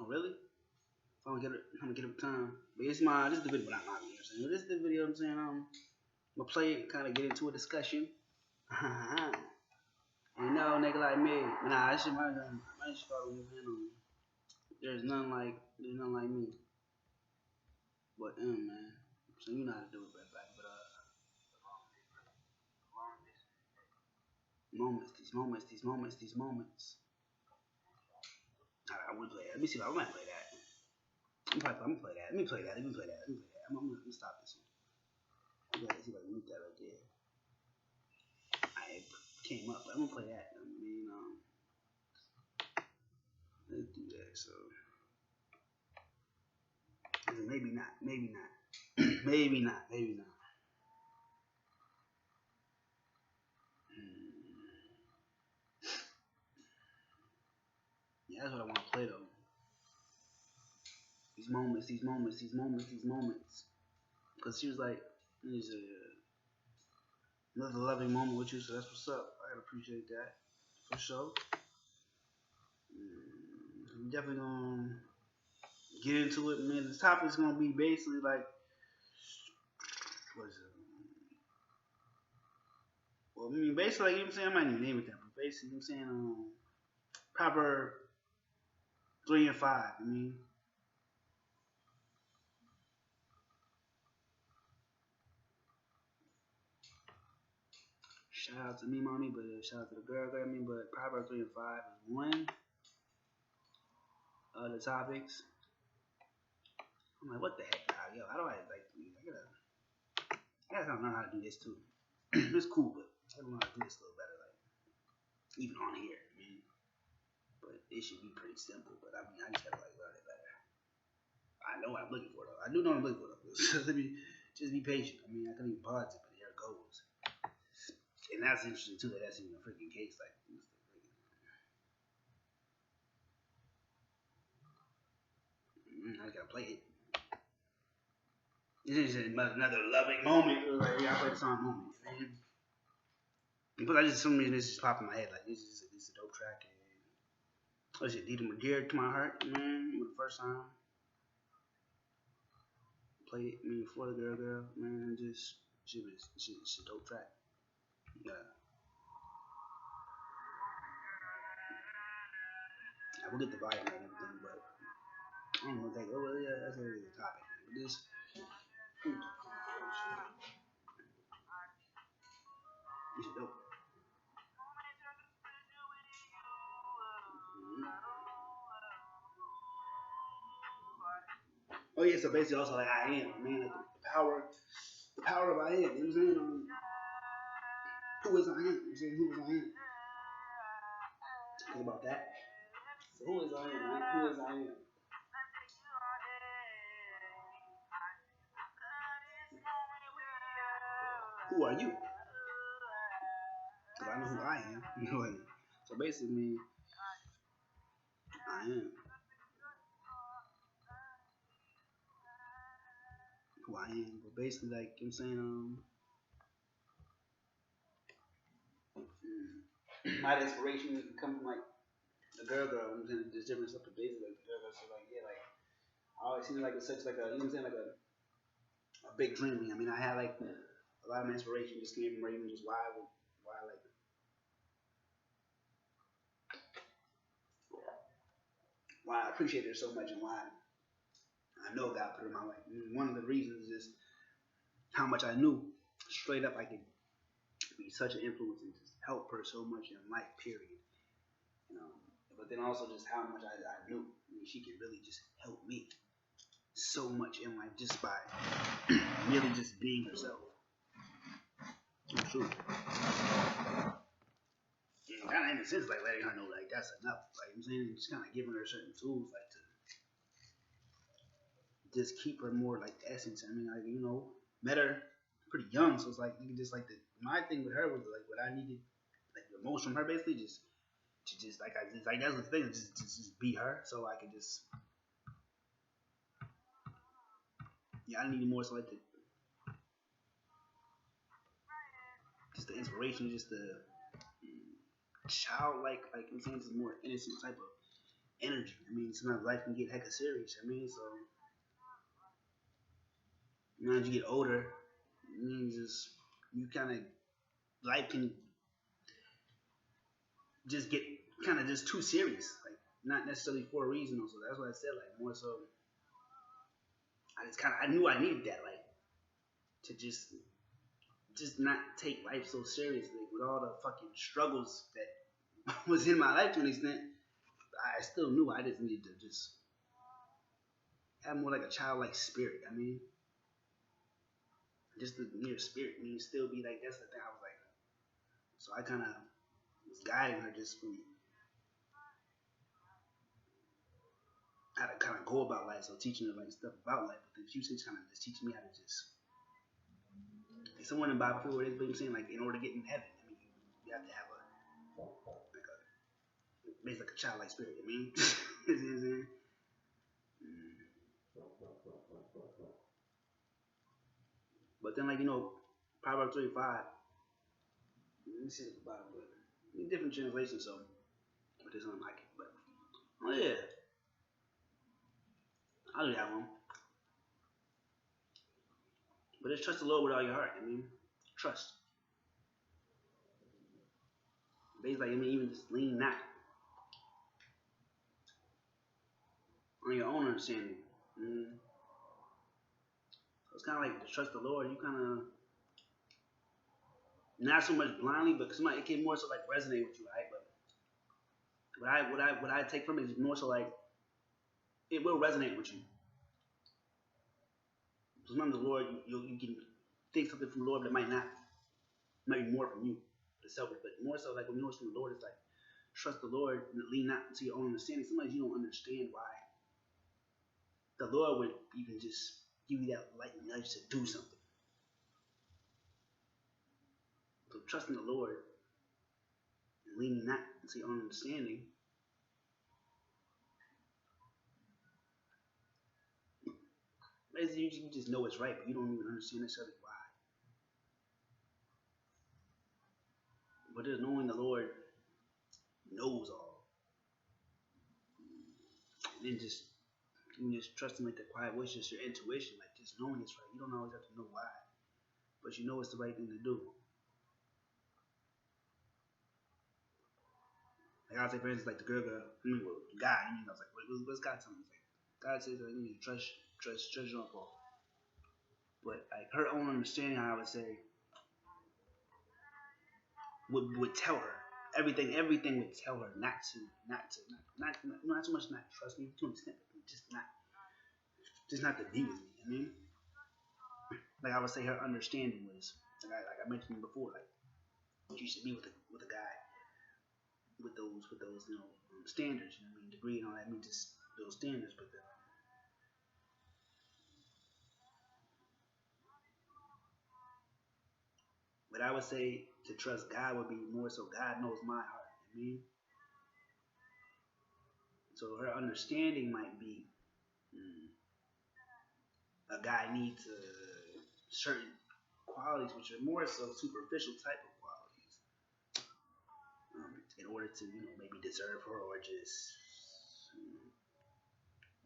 Oh really? If I'm gonna get it time. But this is the video, not my video. So this is the video. I'm saying I'm gonna play it, kind of get into a discussion. You know, nigga like me. Nah, that shit my shit called there's none like me. But man. So you know how to do it, but these moments. I would play that. Let me see if I might play that. I'm gonna play that. Let me play that. I'm gonna stop this one. Let's see if I can mute that right there. I came up, but I'm gonna play that. I mean, let's do that. So maybe not. maybe not. Yeah, that's what I want to play though. These moments. Because she was like, there's another loving moment with you, so that's what's up. I appreciate that for sure. I'm definitely gonna get into it, man. The topic's gonna be basically like, what is it? Well, I mean, basically, like, you know what I'm saying? I might even name it that, but basically, you know what I'm saying? Proverb 3 and 5. I mean, shout out to me, mommy, but shout out to the girl. I mean, but Proverb 3 and 5 is one of the topics. I'm like, what the heck, dog? Yo, how do I like? I gotta learn how to do this too. It's cool, but I gotta learn how to do this a little better, like even on here. I mean, but it should be pretty simple. But I mean, I just gotta like learn it better. I know what I'm looking for though. I do know what I'm looking for though. Let me just be patient. I mean, I couldn't even pause it, but here it goes. And that's interesting too. That's even a freaking case. Like, I just gotta play it. This is another loving moment. Like, I play the song moment. Because I just, for some reason, this just popped in my head. Like, this is a dope track. And oh shit, dear to my heart, man. For the first time, played it, me for the girl, man. Just it's a dope track. Yeah. I will get the volume and everything, but I don't know if that's a topic. But this. It's dope. Oh yeah, so basically also like I am, man, like the power of I am. You know what I'm saying? Who is I am? You know what I'm saying? Who is I am? Think about that. So who is I am? Man? Who is I am? Who are you? Because I know who I am. You know what I mean? So basically, I am who I am. But basically, like, you know what I'm saying, my inspiration come from like the girl. I'm saying there's different stuff. But basically, like the girl. So like yeah, like I always seen it like such like a, you know what I'm saying, like a big dream. I mean, I had like a lot of my inspiration just came from even just why like why I appreciate her so much and why I know God put her in my life. And one of the reasons is how much I knew straight up I could be such an influence and just help her so much in life. Period. You know, but then also just how much I knew. I mean, she could really just help me so much in life just by really just being herself. True. And kind of in a sense, like letting her know, like that's enough. Like I'm saying, just kind of giving her certain tools, like to just keep her more like the essence. I mean, like you know, met her pretty young, so it's like you can just like my thing with her was like what I needed, like the most from her, basically just to just like I just like that's the thing, just be her, so I could just I needed more so like just the inspiration, just the childlike, like I'm saying, just more innocent type of energy. I mean, sometimes life can get hecka serious. I mean, so as you get older, it means just you kind of life can just get kind of just too serious, like not necessarily for a reason. So that's why I said like more so. I knew I needed that, like to just not take life so seriously with all the fucking struggles that was in my life to an extent. I still knew I just needed to just have more like a childlike spirit. I mean, just the mere spirit. I mean, still be like, that's the thing. I was like, so I kind of was guiding her just from how to kind of go about life. So teaching her like stuff about life. But then she was kind of just teaching me how to just. Like someone in the Bible where they're saying like, in order to get in heaven, I mean, you have to have basically like a childlike spirit. I mean, you know what I'm saying? But then, like, Proverb 35, let me see the Bible, different translations, so, but this one like it, but, oh yeah, I'll do that one. But just trust the Lord with all your heart, I mean, trust. Basically, I mean, even just lean not on your own understanding. So it's kind of like to trust the Lord, you kind of, not so much blindly, but it can more so like resonate with you, right? But what I take from it is more so like it will resonate with you. Sometimes the Lord, you can think something from the Lord that might be more from you, the selfish, but more so like when you know it's from the Lord, it's like trust the Lord and lean not into your own understanding. Sometimes you don't understand why the Lord would even just give you that light nudge to do something. So trusting the Lord and leaning not into your own understanding. Basically, you just know it's right, but you don't even understand necessarily why. But just knowing the Lord knows all, and then just trusting like the quiet voice, just your intuition, like just knowing it's right. You don't always have to know why, but you know it's the right thing to do. Like I'll say, for instance, like the GURLGURL, God. I was like, what's God telling me? Like God says that you need to trust your uncle. But like her own understanding, I would say, would tell her everything. Everything would tell her not so much not trust me to an extent, but just not to be with me. I mean, like I would say, her understanding was like I mentioned before, like she should be with a guy with those standards. You know what I mean, degree and all that. I mean, just those standards, but I would say to trust God would be more so God knows my heart. I mean, so her understanding might be a guy needs certain qualities which are more so superficial type of qualities in order to maybe deserve her or just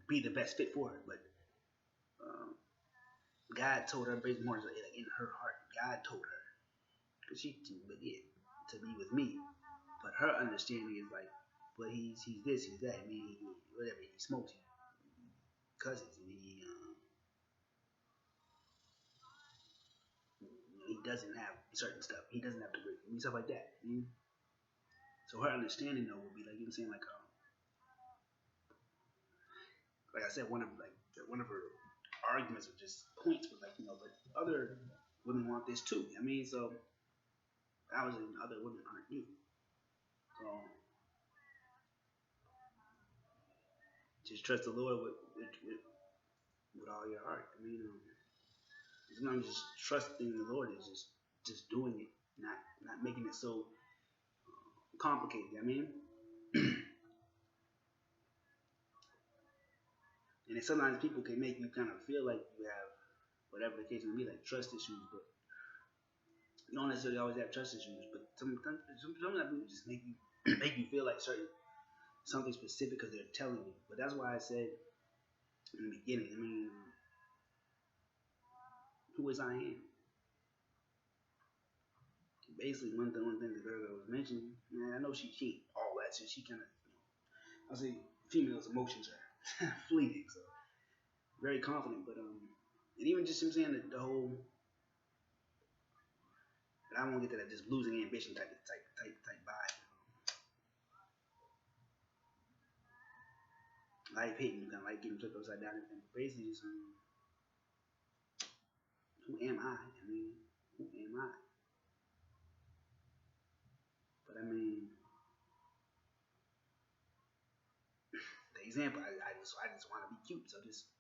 be the best fit for her. But God told her based more like in her heart. God told her because she to be with me. But her understanding is like, but he's this, he's that. I mean, whatever, he smokes, he cousins, and he doesn't have certain stuff. He doesn't have degree. I mean, stuff like that. So her understanding though would be like, you know what I'm saying, like I said, one of her arguments or just points was like, but other women want this too. I mean, so I was in other women aren't you. So just trust the Lord with all your heart. I mean, sometimes just trusting the Lord is just doing it, not making it so complicated. I mean, and then sometimes people can make you kind of feel like you have whatever the case may be, like trust issues, but you don't necessarily always have trust issues. But sometimes people just make you feel like certain something specific because they're telling you. But that's why I said in the beginning, I mean, who is I am? Basically, one thing the girl was mentioning, man, I know she ain't all that, so she kind of, I say females' emotions are fleeting, so very confident, but and even just him saying that the whole, I won't get to that, just losing ambition type vibe. Life hitting you, kind of like getting flipped upside down and everything. But basically, just who am I? I mean, who am I? But I mean, the example, I just want to be cute. So just,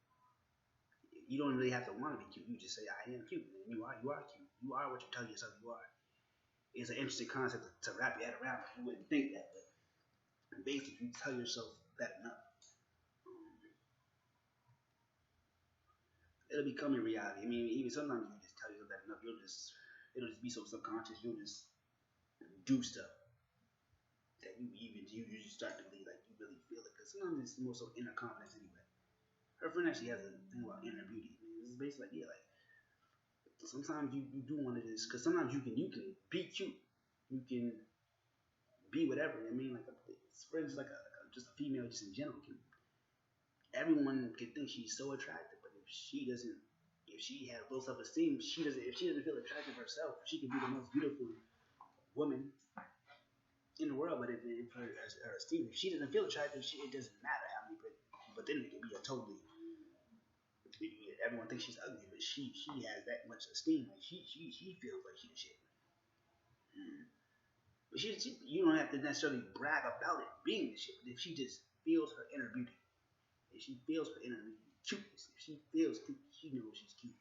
you don't really have to want to be cute. You just say I am cute, and you are cute. You are what you tell yourself you are. It's an interesting concept to wrap your head around. You wouldn't think that, but basically, you tell yourself that enough, it'll become a reality. I mean, even sometimes you just tell yourself that enough, it'll just be so subconscious. You'll just do stuff that you just start to believe like you really feel it. Because sometimes it's more so inner confidence anyway. Her friend actually has a thing about inner beauty. I mean, it's basically like, yeah, like sometimes you do want to just, because sometimes you can be cute, you can be whatever. I mean, like for instance, like just a female, just in general, everyone can think she's so attractive, but if she has low self-esteem, if she doesn't feel attractive herself, she can be the most beautiful woman in the world. But if her esteem, if she doesn't feel attractive, it doesn't matter how many. But then it can be a totally. Everyone thinks she's ugly, but she has that much esteem. Like she feels like she's shit. But you don't have to necessarily brag about it being the shit. But if she just feels her inner beauty, if she feels her inner cuteness, if she feels cute, she knows she's cute.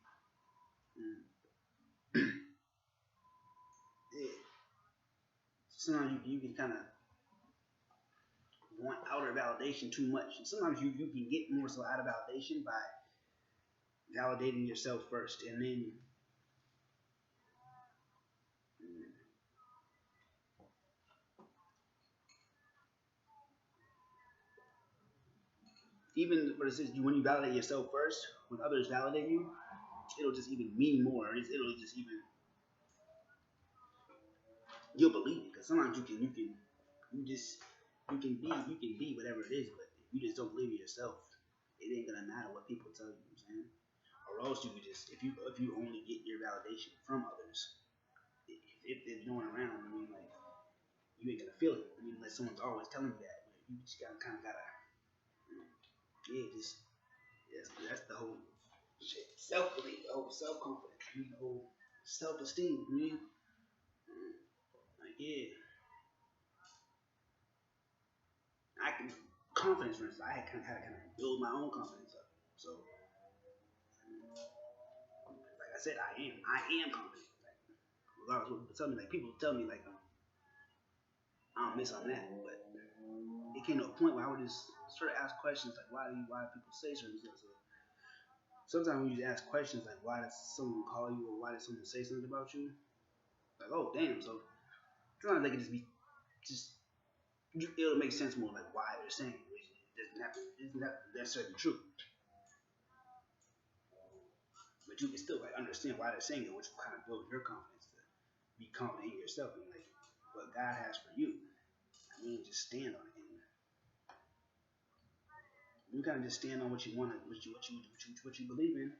Yeah. Sometimes you can kind of want outer validation too much. And sometimes you can get more so out of validation by validating yourself first, and then even what it says, when you validate yourself first, when others validate you, it'll just even mean more. It'll just even, you'll believe it, because sometimes you can be whatever it is, but if you just don't believe in yourself, it ain't gonna matter what people tell you. You know what I'm saying? Or else you could just, if you only get your validation from others, if there's no one around, I mean, like, you ain't gonna feel it. I mean, unless someone's always telling you that, but you just kind of gotta, yeah, just, that's the whole shit. Self belief, the whole self confidence, the whole self esteem. I mean, like, yeah, I can, confidence, for instance, I had to kind of build my own confidence up. So, like I said, I am confident. Like, a lot of people tell me, like, I don't miss on that, but it came to a point where I would just sort of ask questions like, why people say certain things. So sometimes when you just ask questions like, why does someone call you, or why does someone say something about you? Like, oh damn. So sometimes they can just be just, it'll make sense more like why they're saying it, which isn't that necessarily true. But you can still like understand why they're saying it, which will kind of build your confidence to be confident in yourself and like what God has for you. I mean, just stand on it. And you kind of just stand on what you want, what you believe in.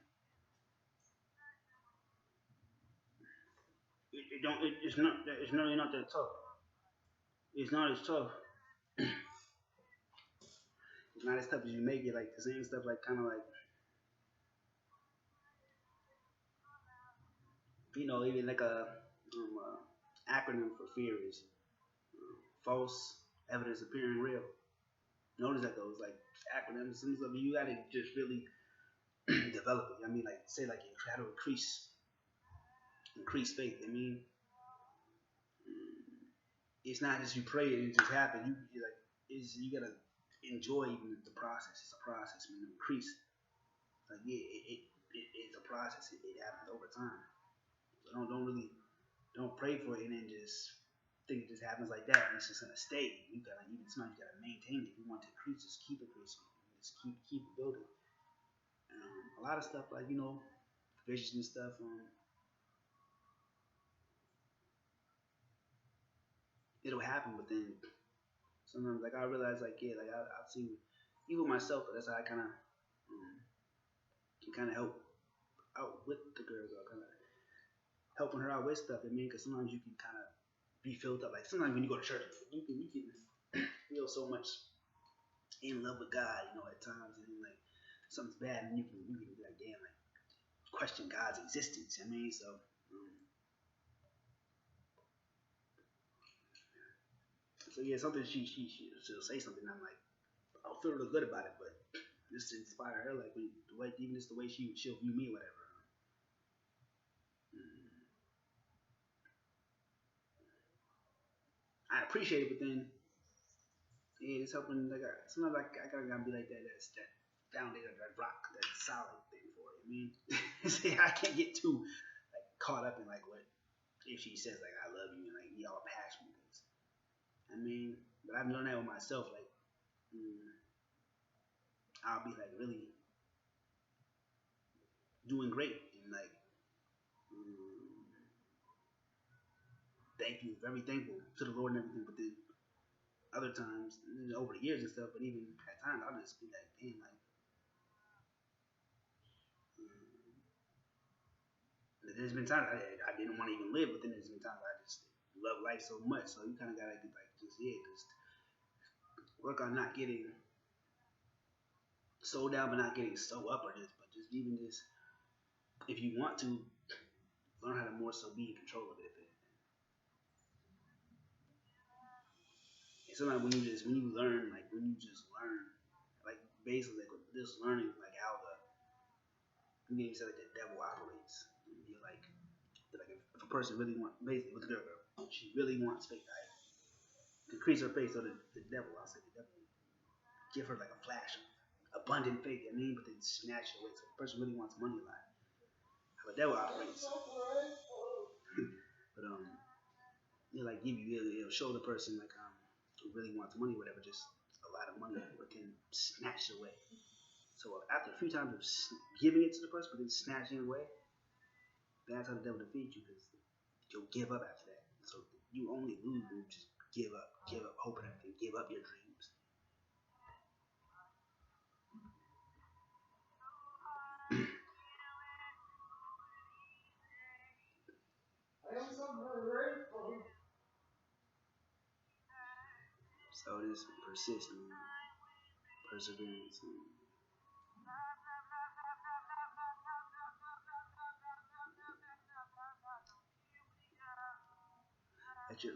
It's really not that tough. It's not as tough. It's not as tough as you make it. Like the same stuff, like kind of like, even like a acronym for fear is false evidence appearing real. Notice that those like acronyms, some stuff you gotta just really develop it. I mean, like say like how to increase faith. I mean, it's not just you pray and it just happen. You gotta enjoy even the process. It's a process. I mean, increase. Like yeah, it's a process. It happens over time. So don't pray for it and then just think it just happens like that, and it's just gonna stay. You gotta even sometimes you gotta maintain it. If you want to increase, just keep increasing, just keep it building. A lot of stuff like visions and stuff. It'll happen, but then sometimes like I realize like yeah, like I see even myself. That's how I kind of can kind of help out with the girl, kind of helping her out with stuff. I mean, because sometimes you can kind of be filled up. Like sometimes when you go to church, you can feel so much in love with God, at times, and then, like something's bad, and you can be like, damn, like question God's existence. I mean, so yeah, something she'll say something, and I'm like, I'll feel real good about it, but just to inspire her, like the way even just the way she'll view me, whatever. I appreciate it, but then yeah, it's helping. Like sometimes I gotta be like that. That's that foundation, that rock, that solid thing for it. I mean, see, I can't get too like caught up in like what if she says like I love you and like be all passionate. I mean, but I've learned that with myself. Like I'll be like really doing great and like thank you, very thankful to the Lord and everything. But then other times over the years and stuff, but even at times I'll just be like, damn, like there's been times I didn't want to even live, but then there's been times I just love life so much. So you kind of gotta like just work on not getting so down, but not getting so up, or just even just if you want to learn how to more so be in control of it. Sometimes when you just learn, like basically like just learning like how you say like the devil operates. You're like if a person really wants basically with the girl, she really wants faith, right? Increase her faith so the devil, I'll say the devil, give her like a flash of abundant faith. I mean, but then snatch it away. So if the person really wants money a lot, how the devil operates. But like it'll show the person like who really wants money, or whatever, just a lot of money, but then snatch it away. So after a few times of giving it to the person, but then snatching it away, that's how the devil defeats you, because you'll give up after that. So you only lose when you just give up hope and everything, give up your dreams. So this persistent perseverance.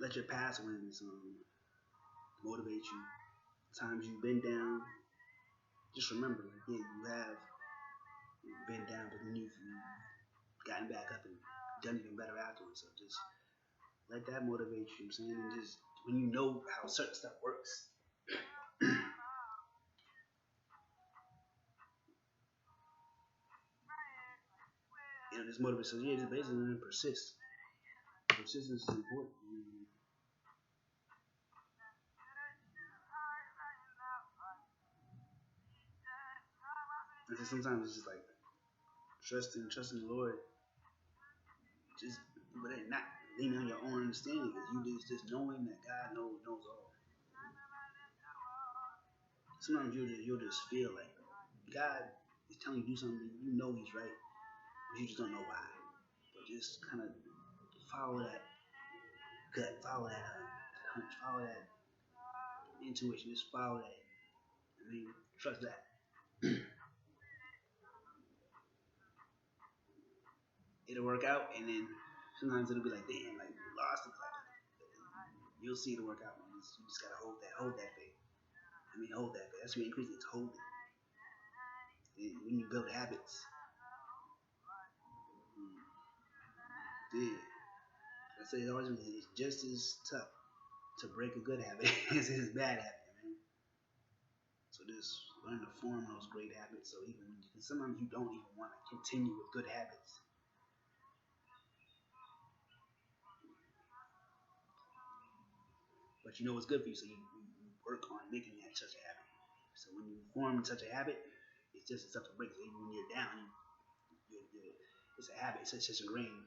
Let your past wins motivate you. Times you've been down, just remember, like, yeah, you have been down, but then you've gotten back up and done even better afterwards. So just let that motivate you. I'm saying, and just when you know how certain stuff works, this motivation. So yeah, just basically persist. Persistence is important. And so sometimes it's just like trusting the Lord, just but then not leaning on your own understanding, because you just knowing that God knows all. Sometimes you'll just feel like God is telling you to do something, you know He's right, but you just don't know why. But just kind of follow that gut, follow that hunch, follow that intuition, just follow that. I mean, trust that. It'll work out, and then sometimes it'll be like, damn, like you lost it. Like you'll see it'll work out. Man. You just gotta hold that faith. I mean, hold that faith. That's what increases. It's hold it. And when you build habits, yeah, I say it's just as tough to break a good habit as it is a bad habit, man. So just learn to form those great habits. So even when sometimes you don't even want to continue with good habits. but you know what's good for you, so you work on making that such a habit. So when you form such a habit, it's just it's tough to break. So even when you're down, it's a habit. It's just ingrained.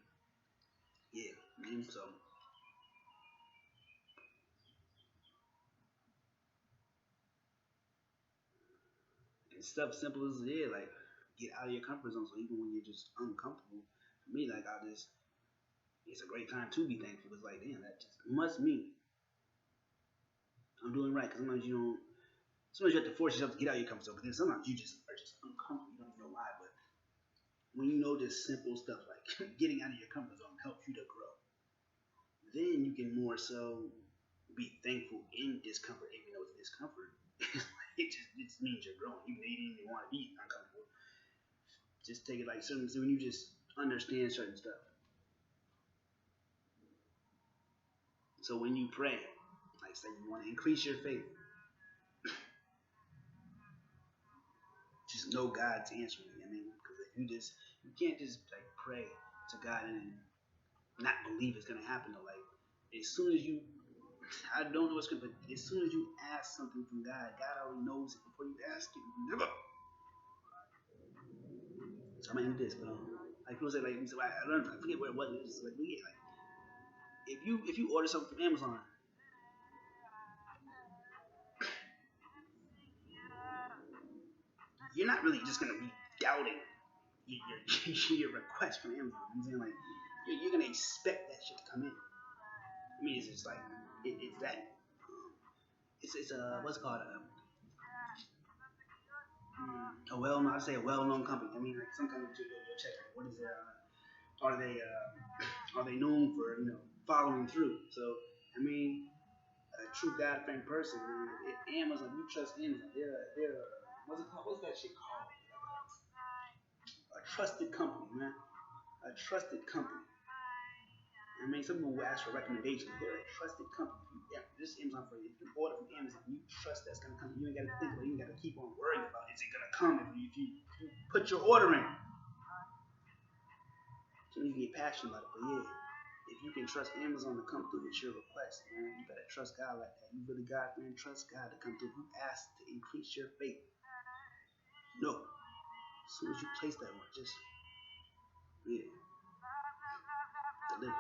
Yeah, man. So and stuff simple as like get out of your comfort zone. So even when you're just uncomfortable, for me, like I just it's a great time to be thankful. It's like damn, that just must mean I'm doing right. Because sometimes you don't. Sometimes you have to force yourself to get out of your comfort zone, but then sometimes you just are just uncomfortable. You don't even know why. But when you know just simple stuff like getting out of your comfort zone helps you to grow, then you can more so be thankful in discomfort, even though it's discomfort. It just means you're growing, even though you didn't even want to be uncomfortable. Just take it like certain. So when you just understand certain stuff. So when you pray, like say you want to increase your faith, just know God's answering. You know what I mean, because if you can't just like pray to God and not believe it's gonna happen. Though, like as soon as you, I don't know what's good, but as soon as you ask something from God, God already knows it before you ask it. Never. So I'm gonna do this, but like people say, like I learned, I forget what it was. It was like we get like if you order something from Amazon, you're not really just gonna be doubting your your request from Amazon. I'm saying like you're gonna expect that shit to come in. I mean, it's just like it's that it's a what's it called a well known I say a well known company. I mean like some company you'll check like, what is their are they known for following through. So I mean a true God fearing person, man, Amazon, you trust Amazon. They're what's it called? What's that shit called? A trusted company, man. A trusted company. I mean, some people will ask for recommendations. They're a trusted company. This Amazon for you. If you order from Amazon, you trust that's gonna come. You ain't gotta think about it. You ain't gotta keep on worrying about is it gonna come if you put your order in. So you can get passionate about it. But yeah, if you can trust Amazon to come through with your request, man, you better trust God like that. You really God, man, trust God to come through. You ask to increase your faith. No, as soon as you place that one, just yeah, deliver.